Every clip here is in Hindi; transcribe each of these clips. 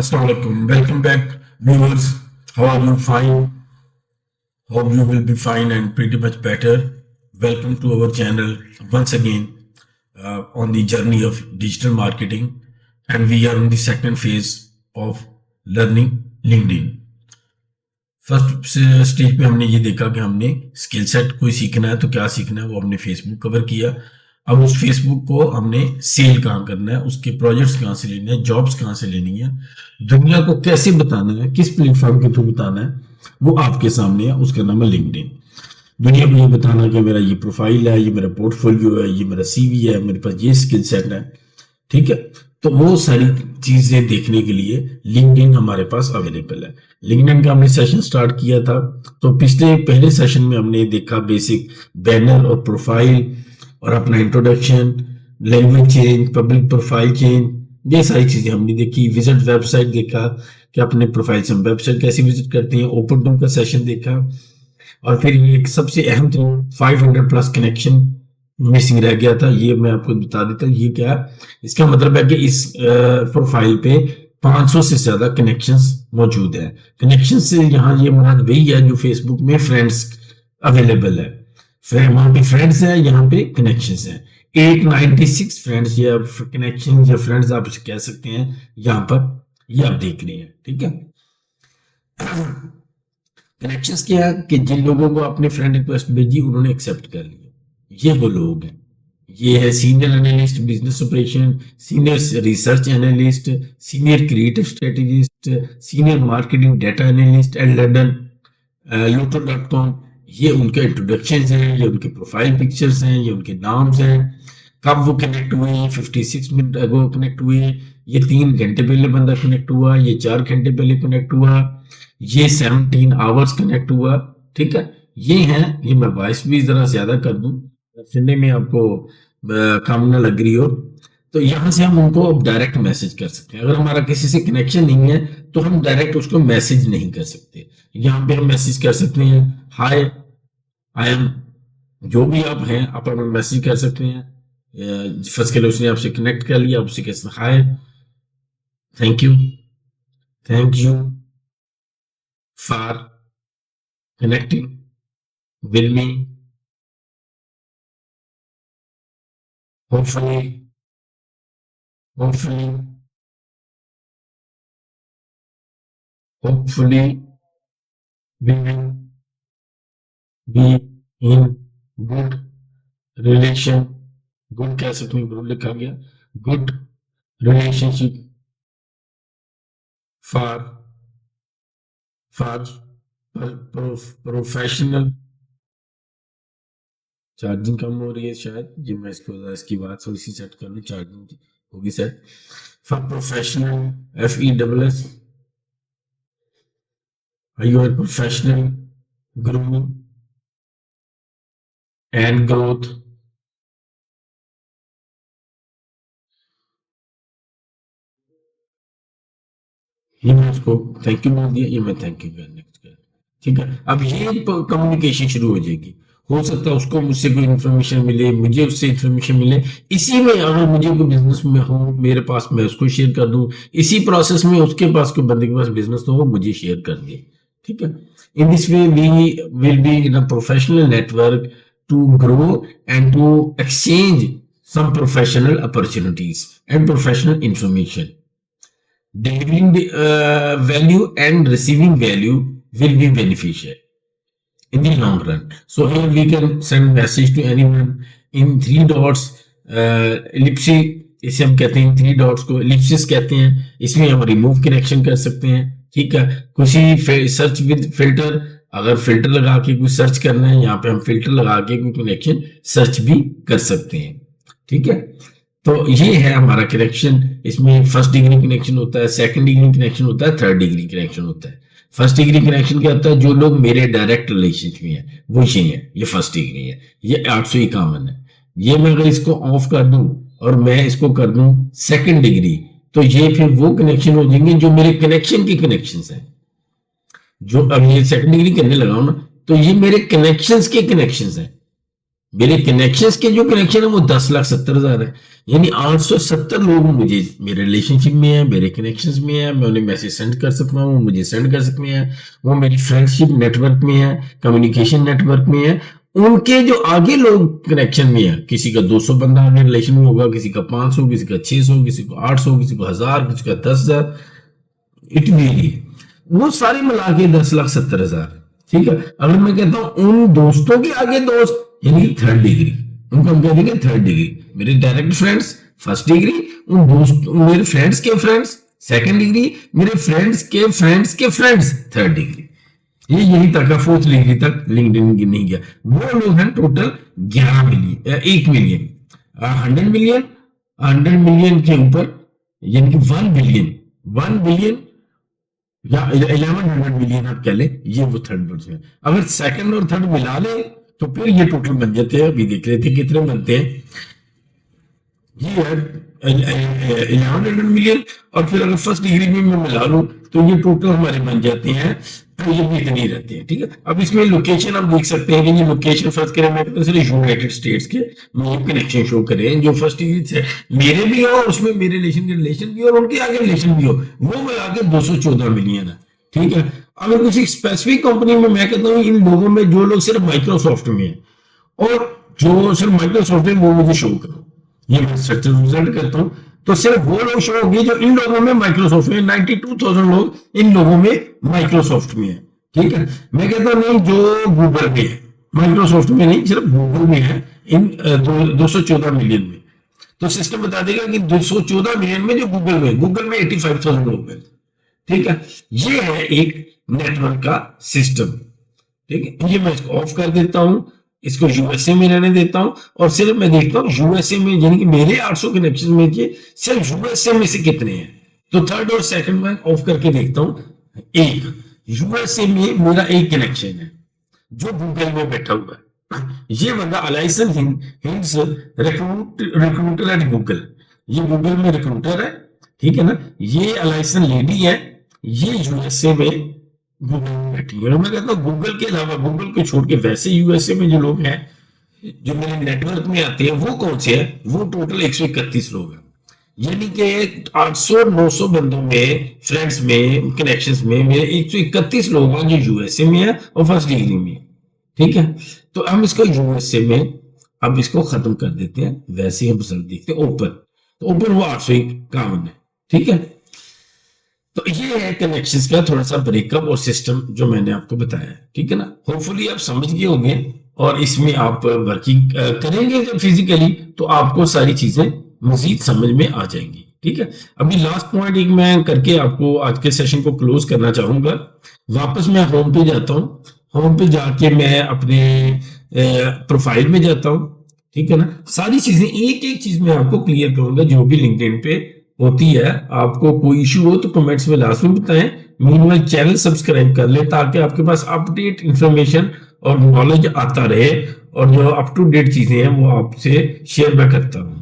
Assalamualaikum. Welcome back, viewers. How are you? Fine. Hope you will be fine and pretty much better. Welcome to our channel once again on the journey of digital marketing, and we are on the second phase of learning LinkedIn. First stage पे हमने ये देखा कि हमने स्किल सेट कोई सीखना है तो क्या सीखना है, वो हमने फेसबुक कवर किया। अब उस फेसबुक को हमने सेल कहाँ करना है, उसके प्रोजेक्ट्स कहाँ से लेने हैं, जॉब्स कहाँ से लेनी है, दुनिया को कैसे बताना है, किस प्लेटफॉर्म के थ्रू बताना है, वो आपके सामने है। उसका नाम है लिंक्डइन। दुनिया को ये बताना कि मेरा ये प्रोफाइल है, ये मेरा पोर्टफोलियो है, ये मेरा सीवी है, मेरे पास ये स्किल सेट है। ठीक है, तो वो सारी चीजें देखने के लिए लिंक्डइन हमारे पास अवेलेबल है। लिंक्डइन का हमने सेशन स्टार्ट किया था, तो पहले सेशन में हमने देखा बेसिक बैनर और प्रोफाइल और अपना introduction, language change, public profile change, ये सारी चीजें हमने देखी। विजिट वेबसाइट देखा कि अपने प्रोफाइल से हम वेबसाइट कैसे विजिट करते हैं। ओपन टूम का सेशन देखा, और फिर ये सबसे अहम था 500 प्लस कनेक्शन मिसिंग रह गया था। ये मैं आपको बता देता हूँ ये क्या है। इसका मतलब है कि इस प्रोफाइल पे 500 से ज्यादा कनेक्शंस मौजूद है। कनेक्शन से यहाँ ये मुराद वही है जो फेसबुक में फ्रेंड्स अवेलेबल है। वहां पे फ्रेंड्स है, यहाँ पे कनेक्शंस है। 896 फ्रेंड्स या कनेक्शन या फ्रेंड्स आप कह सकते हैं, यहाँ पर ये आप देख रहे हैं। ठीक है, कनेक्शंस क्या है कि जिन लोगों को आपने फ्रेंड रिक्वेस्ट भेजी उन्होंने एक्सेप्ट कर लिया, ये वो लोग हैं। ये है senior analyst business operation, senior research analyst, senior creative strategist, senior marketing data analyst eight London loto.com। ये उनके इंट्रोडक्शन हैं, ये उनके प्रोफाइल पिक्चर्स हैं, ये उनके नाम्स हैं। कब वो कनेक्ट हुए, 56 मिनट अगो कनेक्ट हुए, ये 3 घंटे पहले बंदा कनेक्ट हुआ, ये 4 घंटे पहले कनेक्ट हुआ, ये 17 आवर्स कनेक्ट हुआ। ठीक है, ये हैं। ये मैं वॉइस भी जरा ज्यादा कर दूं, सुनने में आपको कम ना लग रही हो, तो यहाँ से हम उनको अब डायरेक्ट मैसेज कर सकते हैं। अगर हमारा किसी से कनेक्शन नहीं है तो हम डायरेक्ट उसको मैसेज नहीं कर सकते। यहाँ पे हम मैसेज कर सकते हैं, हाय आई एम, जो भी आप हैं आप हमें मैसेज कर सकते हैं। फर्स्ट के लिए उसने आपसे कनेक्ट कर लिया, आप उससे कहते हैं hi, thank you for connecting with me, hopefully we will be in good relation, good कह सकते हैं, गुड लिखा गया, good relationship for professional. Charging कम हो रही है शायद, ये मैं इसकी बात थोड़ी सी सेट कर लूँ, चार्जिंग होगी set. For professional FESS, your professional growing and growth. ये मैं उसको थैंक यू बोल दिया, ये मैं थैंक यू नेक्स्ट कर। ठीक है, अब ये कम्युनिकेशन शुरू हो जाएगी। हो सकता है उसको मुझसे कोई इन्फॉर्मेशन मिले, मुझे उससे इन्फॉर्मेशन मिले। इसी में अगर मुझे कोई बिजनेस में हो मेरे पास, मैं उसको शेयर कर दूं। इसी प्रोसेस में उसके पास कोई बंदे के पास बिजनेस तो हो, मुझे शेयर कर दे। ठीक है, in this way we will be in a professional network to grow and to exchange some professional opportunities and professional information. Delivering the value and receiving value will be beneficial in the long run. So here we can send message to anyone in 3 dots, ellipsis, इसे हम कहते हैं 3 dots को ellipsis कहते हैं। इसमें हम रिमूव कनेक्शन कर सकते हैं। ठीक है, कुछ सर्च विद फिल्टर, अगर फिल्टर लगा के कुछ सर्च करना है, यहाँ पे हम फिल्टर लगा के कोई कनेक्शन सर्च भी कर सकते हैं। ठीक है, तो ये है हमारा कनेक्शन। इसमें फर्स्ट डिग्री कनेक्शन होता है, सेकंड डिग्री कनेक्शन होता है, थर्ड डिग्री कनेक्शन होता है। फर्स्ट डिग्री कनेक्शन क्या होता है, जो लोग मेरे डायरेक्ट रिलेशनशिप में है वो ये है, ये फर्स्ट डिग्री है, ये 851 है। ये मैं अगर इसको ऑफ कर दूं और मैं इसको कर दूं सेकंड डिग्री, तो ये फिर वो कनेक्शन हो जाएंगे जो मेरे कनेक्शन के कनेक्शंस हैं। जो अब ये सेकंड डिग्री करने लगा हूं ना, तो ये मेरे कनेक्शंस के कनेक्शंस हैं। मेरे कनेक्शंस के जो कनेक्शन है वो 10,70,000 है। यानी 870 लोग मुझे मेरे रिलेशनशिप में है, मेरे कनेक्शंस में है, मैं उन्हें मैसेज सेंड कर सकता हूँ, मुझे सेंड कर सकते हैं, वो मेरी फ्रेंडशिप नेटवर्क में है, कम्युनिकेशन नेटवर्क में है। उनके जो आगे लोग कनेक्शन में है, किसी का 200 बंदा आगे रिलेशन में होगा, किसी का 500, किसी का 600, किसी को 800, किसी को 1000, किसी का 10,000, इट वेरी, वो सारे मिला के 10,70,000। ठीक है, अगर मैं कहता हूं उन दोस्तों के आगे दोस्त, यानी थर्ड डिग्री, उनको हम कह देंगे थर्ड डिग्री। मेरे डायरेक्ट फ्रेंड्स फर्स्ट डिग्री, उन दोस्त मेरे फ्रेंड्स के फ्रेंड्स सेकंड डिग्री, मेरे फ्रेंड्स के फ्रेंड्स के फ्रेंड्स थर्ड डिग्री। ये यही तक है, फोर्थ डिग्री तक लिंक्डइन की नहीं गया। वो लोग हैं total 11 million, 1 million, 100 million, 100 million के ऊपर, यानी कि 1 बिलियन या 1100 मिलियन आप कह ले, ये वो थर्ड पर्सन है। अगर सेकंड और थर्ड मिला ले तो फिर ये टोटल बन जाते हैं। अभी देख लेते हैं कितने बनते हैं। ये है 1100 मिलियन, और फिर अगर फर्स्ट डिग्री में मैं मिला लूं तो ये टोटल हमारे बन जाते हैं, तो ये भी इतनी रहते हैं। ठीक है, अब इसमें लोकेशन आप देख सकते हैं कि ये लोकेशन फर्स्ट करें, मैं कहता हूं सिर्फ यूनाइटेड स्टेट्स के मुझे कनेक्शन शो करें जो फर्स्ट डिग्री से मेरे भी हो, उसमें मेरे रिलेशन के रिलेशन भी हो और उनके आगे रिलेशन भी हो, वो मिला के 214 मिलियन है। ठीक है, अगर किसी स्पेसिफिक कंपनी में मैं कहता हूँ इन लोगों में जो लोग सिर्फ माइक्रोसॉफ्ट में है और जो सिर्फ माइक्रोसॉफ्ट में, वो मुझे शो करो। ये मैं स्ट्रक्चर रिजल्ट करता हूं तो सिर्फ वो लोग शो होंगे जो इन लोगों में माइक्रोसॉफ्ट में, 92,000 लोग इन लोगों में माइक्रोसॉफ्ट में है। ठीक है, मैं कहता नहीं जो गूगल में है, माइक्रोसॉफ्ट में नहीं, सिर्फ गूगल में है, इन 214 मिलियन में। तो सिस्टम बता देगा कि 214 मिलियन में जो गूगल में 85,000 लोग हैं। ठीक है, ये है एक नेटवर्क का सिस्टम। ठीक है, ये मैं इसको ऑफ कर देता हूं, इसको यूएसए में रहने देता हूं और सिर्फ मैं देखता हूं यूएसए में, यानी कि मेरे 800 कनेक्शन में से सिर्फ यूएसए में से कितने हैं। तो थर्ड और सेकंड में ऑफ करके देखता हूं। एक यूएसए में मेरा एक कनेक्शन है जो गूगल में बैठा हुआ है। ये बंदा अलाइसन हिंस रिक्रूटर एट गूगल, ये गूगल में रिक्रूटर है। ठीक है ना, ये अलाइसन लेडी है, ये यूएसए में गूगल में बैठी है। मैं कहता हूँ गूगल के अलावा, गूगल को छोड़ के वैसे यूएसए में जो लोग हैं जो मेरे नेटवर्क में आते हैं वो कौन से हैं, वो टोटल 131 लोग हैं। यानी कि 800-900 बंदों में, फ्रेंड्स में, कनेक्शंस में मेरे 131 लोग हैं जो यूएसए में है और फर्स्ट डिग्री में। ठीक है, तो हम इसको यूएसए में अब इसको खत्म कर देते हैं। वैसे हम रिजल्ट देखते हैं ओपन, तो ओपन वो 851 है। ठीक है, तो ये है कनेक्शंस का थोड़ा सा ब्रेकअप और सिस्टम जो मैंने आपको बताया। ठीक है ना, होपफुली आप समझ गए होंगे और इसमें आप वर्किंग करेंगे जब फिजिकली तो आपको सारी चीजें मजीद समझ में आ जाएंगी। ठीक है, अभी लास्ट पॉइंट एक मैं करके आपको आज के सेशन को क्लोज करना चाहूंगा। वापस मैं होम पे जाता हूँ, होम पे जाके मैं अपने प्रोफाइल में जाता हूँ। ठीक है ना, सारी चीजें एक एक चीज मैं आपको क्लियर करूंगा जो भी लिंक्डइन पे होती है। आपको कोई इशू हो तो कमेंट्स में लास्ट में बताएं। मीनवाइल चैनल सब्सक्राइब कर ले ताकि आपके पास अपडेट इंफॉर्मेशन और नॉलेज आता रहे और जो अप टू डेट चीजें हैं वो आपसे शेयर मैं करता हूं।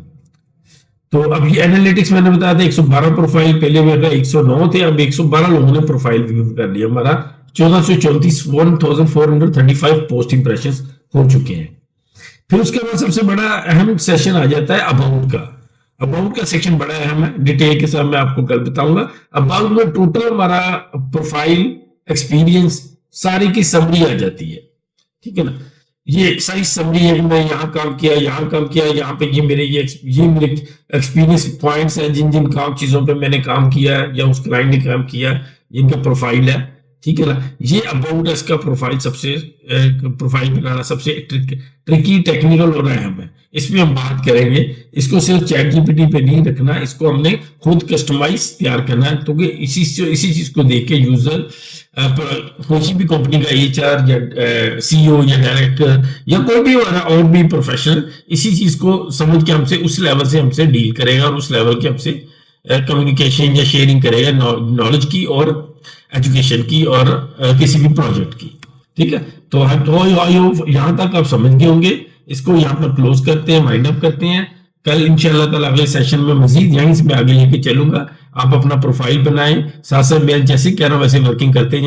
तो अब ये एनालिटिक्स मैंने बताया था 112 प्रोफाइल, पहले मेरा 109 थे, अब 112 लोगों ने प्रोफाइल व्यू कर लिया। हमारा 1434 1435 पोस्ट इंप्रेशन हो चुके हैं। फिर उसके बाद सबसे बड़ा अहम सेशन आ जाता है अबाउट का। अबाउट का सेक्शन बड़ा अहम है, डिटेल के साथ मैं आपको कल बताऊंगा। अबाउट में टोटल हमारा प्रोफाइल, एक्सपीरियंस, सारी की समरी आ जाती है। ठीक है ना, ये सारी समरी है कि मैं यहाँ काम किया, यहाँ काम किया, यहाँ पे ये मेरे एक्सपीरियंस पॉइंट्स हैं जिन जिन काम चीजों पे मैंने काम किया है या उस क्लाइंट ने काम किया, जिनका प्रोफाइल है। ठीक है ना, ये अबाउट इसका प्रोफाइल सबसे प्रोफाइल बनाना सबसे ट्रिकी, टेक्निकल और अहम है। इसमें हम बात करेंगे। इसको सिर्फ चैट जीपीटी पे नहीं रखना, इसको हमने खुद कस्टमाइज तैयार करना है, क्योंकि इसी चीज को देख के यूजर किसी भी कंपनी का एचआर या सीईओ या डायरेक्टर या कोई भी और भी प्रोफेशनल इसी चीज को समझ के हमसे उस लेवल से हमसे डील करेगा और उस लेवल के हमसे कम्युनिकेशन या शेयरिंग करेगा नॉलेज की और एजुकेशन की और किसी भी प्रोजेक्ट की। ठीक है, तो यहाँ तक आप समझ गए होंगे। इसको यहाँ पर क्लोज करते हैं, वाइंड अप करते हैं। कल इंशाल्लाह ताला अगले सेशन में मजीद यहीं से मैं आगे लेके चलूंगा। आप अपना प्रोफाइल बनाएं, साथ साथ मैं जैसे कह रहा हूं वैसे वर्किंग करते हैं।